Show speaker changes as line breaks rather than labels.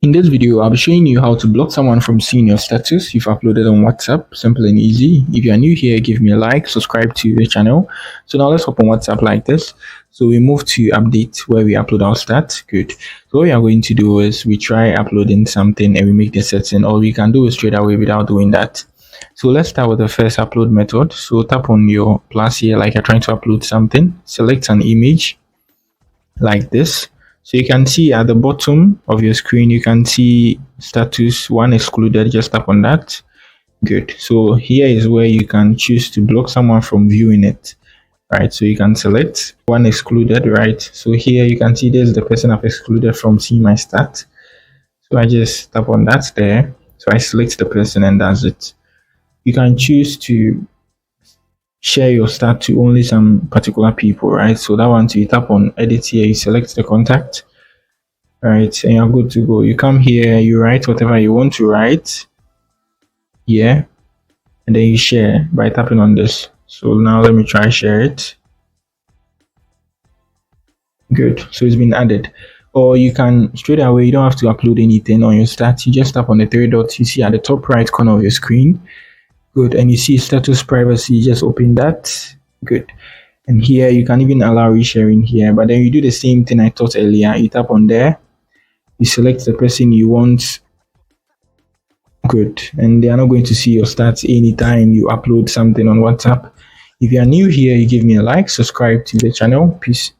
In this video, I'll be showing you how to block someone from seeing your status you've uploaded on WhatsApp. Simple and easy. If you are new here, give me a like, subscribe to the channel. So now let's open WhatsApp like this. So we move to update where we upload our stats. Good. So what we are going to do is we try uploading something and we make the setting, or we can do it straight away without doing that. So let's start with the first upload method. So tap on your plus here like you're trying to upload something. Select an image like this. So you can see at the bottom of your screen, you can see status 1 excluded. Just tap on that. Good. So here is where you can choose to block someone from viewing it, right? So you can select 1 excluded, right? So here you can see there's the person I've excluded from seeing my stat. So I just tap on that there. So I select the person and that's it. You can choose to share your stat to only some particular people, right? So that one, so you tap on edit here, you select the contact, right, and you're good to go. You come here, you write whatever you want to write here, and then you share by tapping on this. So now let me try share it. Good. So it's been added. Or you can straight away, you don't have to upload anything on your stat. You just tap on the three dots you see at the top right corner of your screen. Good. And you see status privacy, just open that. Good. And here you can even allow resharing here, but then you do the same thing I taught earlier. You tap on there, you select the person you want. Good. And they are not going to see your stats anytime you upload something on WhatsApp. If you are new here, you give me a like, subscribe to the channel. Peace.